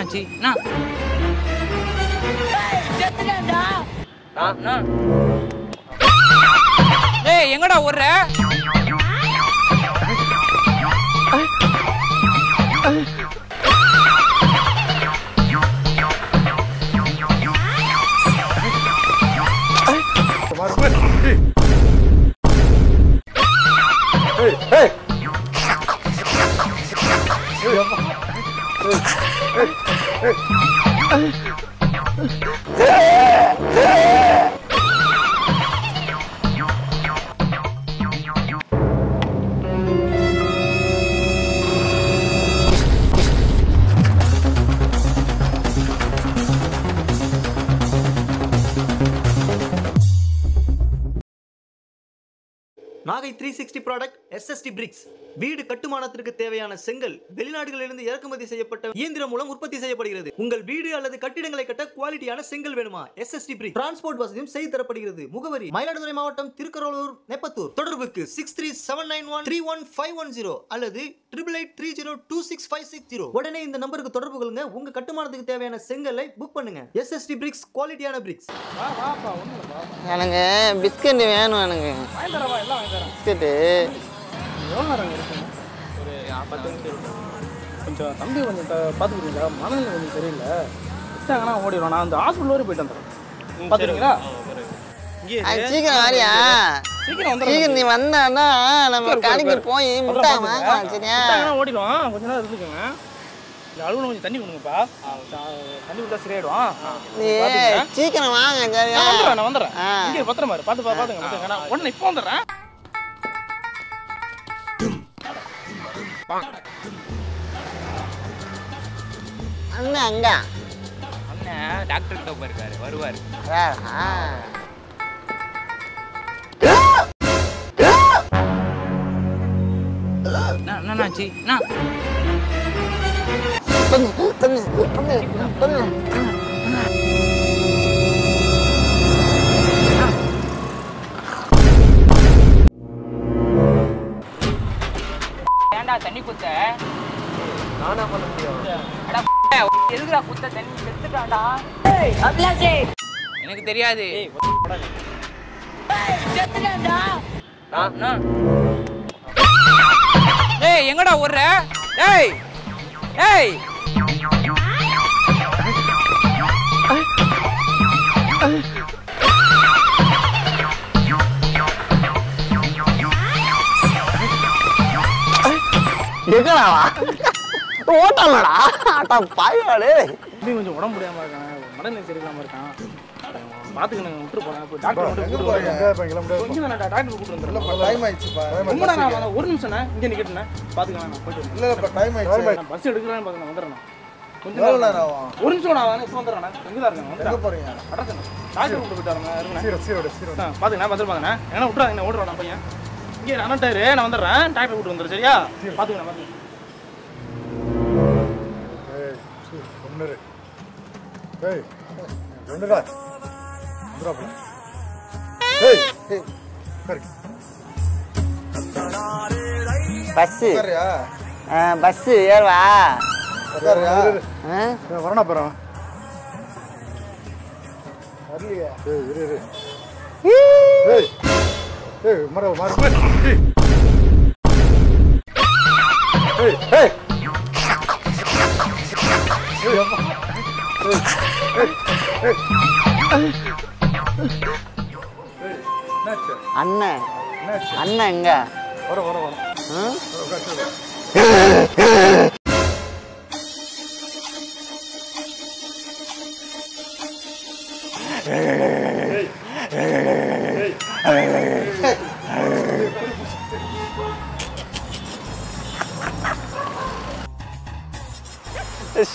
என்னாச்சு? ஏய் எங்கடா ஓடுற? நாகை 360 ப்ராடக்ட் SST பிரிக்ஸ் வீடு கட்டுமானத்திற்கு தேவையான செங்கல் வெளிநாடுகளிலிருந்து இறக்குமதி செய்யப்பட்ட இயந்திரம் மூலம் உற்பத்தி செய்யப்படுகிறது. உங்கள் வீடு அல்லது கட்டிடங்களை கட்ட குவாலிட்டியான செங்கல் வேணுமா? SST பிரிக்ஸ் டிரான்ஸ்போர்ட் வசதியும் செய்து தரப்படுகிறது. முகவரி மயிலாடுதுறை மாவட்டம், திருக்கரோளூர், நெப்பத்தூர். தொடர்புக்கு 6379131510 அல்லது 8883026560. உடனே இந்த நம்பருக்கு தொடர்பு கொள்ளுங்க. உங்க கட்டுமானத்துக்கு தேவையான செங்கலை புக் பண்ணுங்க. SST பிரிக்ஸ் குவாலிட்டியான பிரிக்ஸ். எனக்கு பிஸ்கட் வேணும். எனக்கு பிஸ்கட்டு எவ்வளோ நேரம் இருக்குங்க? ஒரு 10 நிமிஷம் இருக்கும். கொஞ்சம் தம்பி கொஞ்சம் பார்த்துக்கிறீங்களா? மனநிலை கொஞ்சம் சரியில்லை. விட்டாங்கன்னா ஓடிடுவோம். நான் அந்த ஹாஸ்பிட்டல் வரைக்கும் போயிட்டு வந்துடுறேன். பார்த்துக்கிறீங்களா? சீக்கிரம் வாரியா? சீக்கிரம் நீ வந்தான்னா நம்ம கடைக்கு போய் முட்டாய் வாங்கலாம். சரியா? ஓடிடுவோம். கொஞ்ச நேரம் இருந்துக்கோங்க. இந்த அழுகுன கொஞ்சம் தண்ணி கொடுங்கப்பா. தண்ணி கொடுத்தா சரியாயிடும். நீ சீக்கிரம் வாங்க. சரியா? நான் வந்துடுறேன். இங்கே பத்திரமா இரு. பார்த்துங்க. நான் உடனே இப்போ வந்துடுறேன். அண்ணன் அங்க அண்ணன் டாக்டர் கிட்ட போயிருக்காரு, வருவாரு. என்னாச்சு? ஏண்டா தண்ணி குத்த? நானா பண்ண முடியும்? எதுக்குடா குத்த? தண்ணி செத்துட்டாடா. எனக்கு தெரியாது. ஏய் எங்கடா ஓடுற? ஏய் ஏய் எங்கடாவா? ஓட்டலடா. அட்டா பாயாளே. இன்னும் கொஞ்சம் உடம்பு முடியாம இருக்கான். மனநிலை சரியில்லாம இருக்கான். பாத்துக்கணும். விட்டு போறேன். டாக்டர் வந்து கூட்டு போறேன். கொஞ்சம் நான் டாக்டர் கூட்டு வந்துறேன். டைம் ஆயிடுச்சுப்பா. ரொம்ப நேரம் ஒரு நிமிஷம் இங்க நிக்கட்டேன். பாத்துக்கலாம். நான் போயிட்டு இல்ல டைம் ஆயிடுச்சு. நான் பஸ் எடுக்கலாம்னு பாத்து நான் வந்துறேன். கொஞ்சம் நேரம் ஆகும். ஒரு நிமிஷம் நான் இப்போ வந்துறேன். எங்க தான் இருக்கேன்? எங்க போறீங்க? அடக்கங்க. டாக்டர் கூட்டு போயிட்டாருங்க. சீரோட பாத்துங்க. பத்திரமாங்க. ஏன்னா விட்டுறாங்க. நான் ஓடுறேன். நான் பையன் இங்கே அனட்டாரு. நான் வந்துடுறேன். டாக்டர் கூட்டு வந்துடுறேன். சரியா? பாத்துங்க. பாத்துங்க. ஒன்னுரு. ஏய் ஒன்னுடா. வந்துறாப்ல. ஏய் சரி. பஸ் சரியா? பஸ் ஏறுவா. சரியா? வரணும் அப்புறம். வரலையா? ஏய் இரு. ஏய் ஏய் மர. ஏய் ஏய் அண்ணன் அண்ணன் எங்க? வர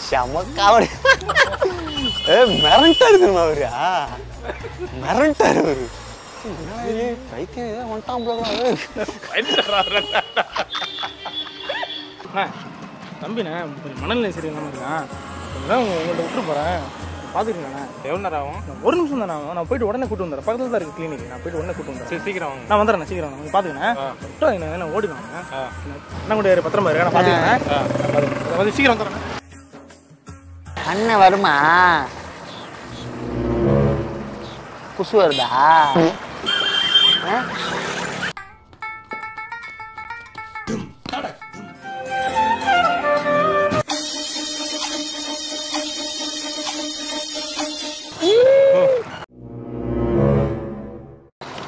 செமக்காவடி. மிரண்டாரு தெரியுமா அவரா? மிரண்டாரு அவரு. பைத்தியம் வந்துட்டான். தம்பிண்ணே கொஞ்சம் மனநிலை சரியில்லாமல் இருக்கான். கொஞ்சம் உங்கள்கிட்ட விட்டு போகிறேன். பார்த்துக்கீங்கண்ணா. எவ்வளோ நேரம் ஆகும்? ஒரு நிமிஷம் தானே ஆகும். நான் போயிட்டு உடனே கூட்டு வந்துடுறேன். பக்கத்தில் தான் இருக்குது கிளினிக். நான் போயிட்டு உடனே கூட்டு வந்துடுறேன். சீக்கிரம் வாங்க. நான் வந்துடுறேன். சீக்கிரம் நீங்கள் பார்த்துக்கண்ணே. விட்டு என்ன ஓடிடுவாங்க. என்ன கூட பத்திரமா இருக்கேன். நான் பார்த்துக்கிறேன். சீக்கிரம் வந்துடுறேன். அண்ணன் வருமா? குசு வருதா?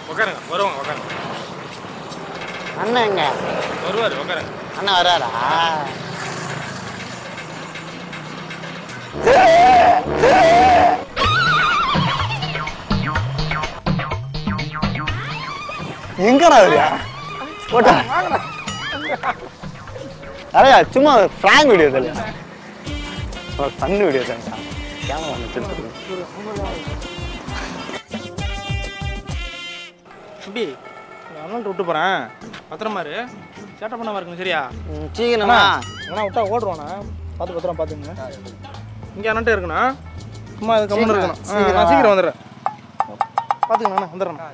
உட்காருங்க, வருவாங்க, உட்காருங்க. அண்ணன் எங்க? வருவாரு, உட்காருங்க. அண்ணன் வராரா? எங்கடா வரியா? போட்டா அரையா சும்மா ஃப்ராங்க் வீடியோ தானே, ஒரு ஃபன் வீடியோ தானே. கேமரா வச்சுட்டு தம்பி, அண்ணன் விட்டு போகிறேன், பத்திரமா இரு. சேட்டை பண்ணாம இருக்குங்க, சரியா? சீக்கிரமா ஆனால் விட்டா ஓடுவாண்ணா, பார்த்து பத்திரம் பார்த்துங்க. இங்கே அண்ணன்ட்டே இருக்குண்ணா, சும்மா அது கம்முன்னு இருக்கணும். நான் சீக்கிரம் வந்துடுறேன், பார்த்துக்கண்ணா, வந்துடுறேண்ணா.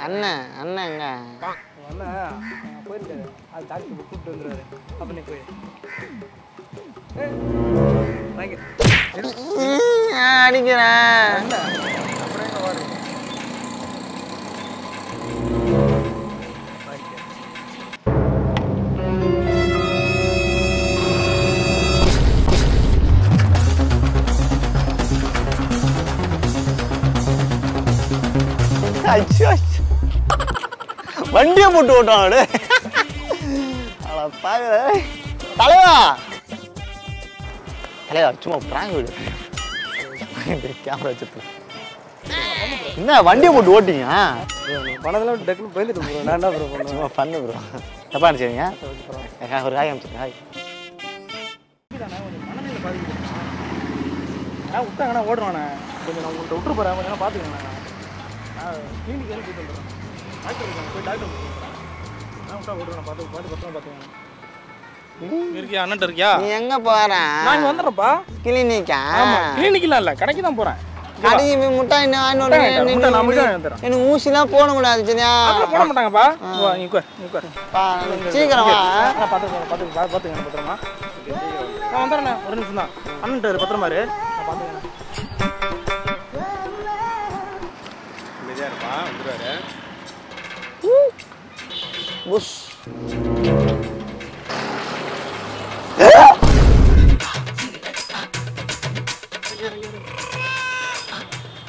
அண்ணன் அண்ணன் எங்க? அண்ணன் போயிட்டு அது டாக்டர் கூப்பிட்டு வந்துடுவாரு. அப்போ நீ போய் அடிக்கிறேன். வண்டியை போட்டு ஓட்டான் பாக்குற தலைவா. தலைவா சும்மா பிராங்க் வீடு, கேமரா வச்சிருக்கேன். என்ன வண்டியை போட்டு ஓட்டிங்க? பணத்தெல்லாம் டக்குன்னு போயிட்டு ப்ரோ, நான் என்ன ப்ரோ பண்ணுவேன்? சும்மா பண்ணு ப்ரோ. தப்பா நினைச்சிங்க, ஒரு காய் அமைச்சிருங்க. ஹாய் மனநிலை பாதிக்கிட்டு விட்டாங்கண்ணா, ஓடுவாண்ணே. கொஞ்சம் நான் உங்கள்கிட்ட விட்டு போகிறேன், கொஞ்சம் பார்த்துக்கங்கண்ணா. நான் கிளினிக் எதுவும் போயிட்டு வந்துடுறேன். டாக்டர் இருக்காங்க, போய் டாக்டர் நான் விட்டா ஓடுவேன். பார்த்து பத்திரமா பார்த்துக்கங்க. இருக்கியா? அண்ணன் இருக்கியா? நீ எங்க போற? நான் இங்கே வந்துடுறேன்ப்பா. கிளினிக்கா? கிளினிக்கெலாம் இல்லை, கடைக்கு தான் போகிறேன். கடைக்கு போய் முட்டாய் எனக்கு ஊசிலாம் போட கூடாது, சரியா? போட மாட்டாங்கப்பா. சீக்கிரமா பார்த்துக்கங்க பத்திரமா. நான் வந்துடுறேண்ணே, ஒரு நிமிஷம் தான். அண்ணன் பத்திரமா இரு, நான் பார்த்துக்கண்ணே. இருப்பா, வந்துடுவாரு. புஷ்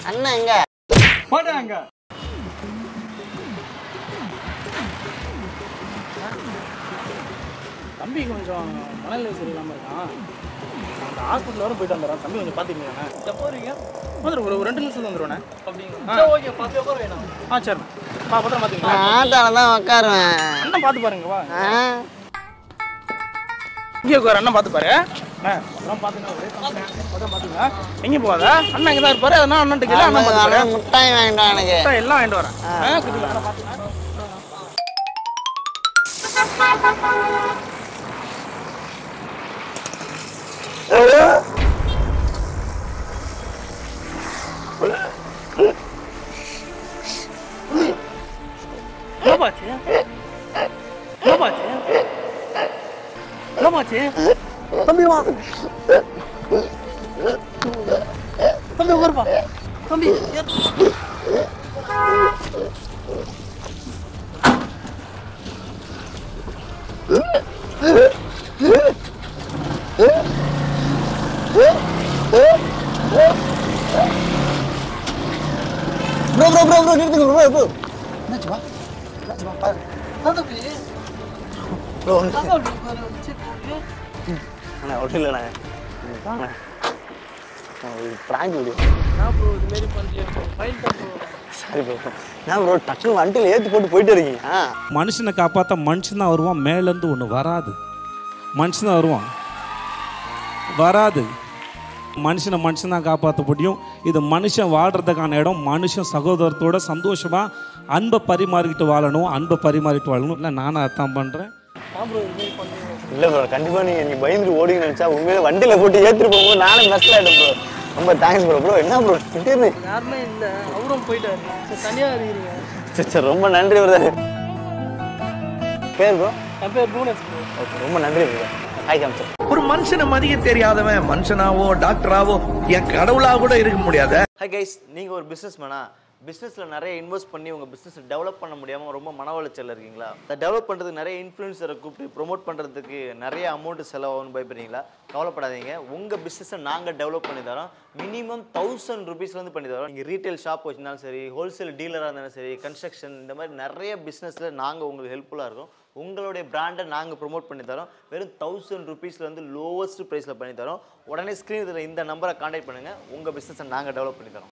அண்ணன் எங்க? போட்டாங்க. தம்பி கொஞ்சம் மனநிலை சரியில்லாமல் இருக்கான், அந்த ஹாஸ்பிட்டல் வரும் போயிட்டு வந்துடுறேன். தம்பி கொஞ்சம் பார்த்துக்கீங்கண்ணே. எப்போ வரீங்க? வந்துடும், ஒரு 2 நிமிஷம் வந்துடுவேண்ணே. அப்படிங்களா? ஓகே, பார்த்து வேணும். சரிண்ணா, பத்திரம் பார்த்துக்கீங்களா? ஆட்டால தான் உட்காருவேன். அண்ணன் பார்த்து பாருங்க, வா. இங்கே உட்காரு, அண்ணன் பார்த்து பாரு. பார்த்துங்க, எங்கேயும் போகாத. அண்ணன் இங்கே தான் இருப்பாரு, அதனால அண்ணன் கேட்கல. அண்ணன் பார்த்து முட்டாய் வேண்டாம் எனக்கு. எல்லாம் வாங்கிட்டு வரேன். தம்பி வா, தம்பி உட்காருப்பா. தம்பி ப்ரோ நிறுத்துங்க ப்ரோ. என்னாச்சுப்பா? ப்ரோ அண்ணா ஒன்றும் இல்லைண்ணே, பிராங்க் வீடியோ. Sorry bro. நான் ப்ரோ டக்குனு வண்டியில் ஏற்றி போட்டு போயிட்டு இருக்கீங்க. மனுஷனை காப்பாற்ற மனுஷன் தான் வருவான், மேலேருந்து ஒன்று வராது. மனுஷன் தான் வருவான், வராது. மனுஷனை மனுஷன் தான் காப்பாற்ற முடியும். இது மனுஷன் வாழ்கிறதுக்கான இடம். மனுஷன் சகோதரத்தோட சந்தோஷமாக அன்பை பரிமாறிக்கிட்டு வாழணும், அன்பை பரிமாறிட்டு வாழணும். இல்லை நானும் அர்த்தம் பண்ணுறேன். இல்லை ப்ரோ, கண்டிப்பாக நீங்கள் பயந்துட்டு ஓடிங்க நினச்சா உண்மையிலே வண்டியில் போட்டு ஏற்றிட்டு போகும்போது நானும் மெஸ்ஸில் ஆகிடும் ப்ரோ. ரொம்ப தேங்க்ஸ் ப்ரோ. ப்ரோ என்ன ப்ரோ திடீர்னு? யாருமே இல்லை, அவரும் போயிட்டாரு. தனியாக இருக்கிறீங்க. சரி ரொம்ப நன்றி பிரதர். பேர் ப்ரோ? என் பேர் பூனஸ் ப்ரோ. ஓகே ரொம்ப நன்றி ப்ரோ. ஹாய் காமிச்சு. ஒரு மனுஷனை மதிக்க தெரியாதவன் மனுஷனாவோ டாக்டராவோ என் கடவுளா கூட இருக்க முடியாத. ஹாய் கைஸ், நீங்கள் ஒரு பிஸ்னஸ் மேனா பிஸ்னஸில் நிறைய இன்வெஸ்ட் பண்ணி உங்கள் பிஸ்னஸை டெவலப் பண்ண முடியாமல் ரொம்ப மன உளைச்சல் இருக்கீங்களா? அதை டெவலப் பண்ணுறதுக்கு நிறைய இன்ஃப்ளூயன்சரை கூப்பிட்டு ப்ரொமோட் பண்ணுறதுக்கு நிறைய அமௌண்ட் செலவாகும்னு பயப்படுறீங்களா? கவலைப்படாதீங்க, உங்கள் பிஸ்னஸை நாங்கள் டெவலப் பண்ணி தரோம். மினிமம் 1000 rupeesலேருந்து பண்ணி தரோம். நீங்கள் ரீட்டைல் ஷாப் வச்சுருந்தாலும் சரி, ஹோல்சேல் டீலராக இருந்தாலும் சரி, கன்ஸ்ட்ரக்ஷன், இந்த மாதிரி நிறைய பிஸ்னஸில் நாங்கள் உங்களுக்கு ஹெல்ப்ஃபுல்லாக இருக்கும். உங்களுடைய பிராண்டை நாங்கள் ப்ரொமோட் பண்ணி தரோம். வெறும் 1000 rupeesலேருந்து லோவஸ்ட் ப்ரைஸில் பண்ணி தரோம். உடனே ஸ்க்ரீன் இந்த நம்பரை கான்டாக்ட் பண்ணுங்கள். உங்கள் பிஸ்னஸை நாங்கள் டெவலப் பண்ணி தரோம்.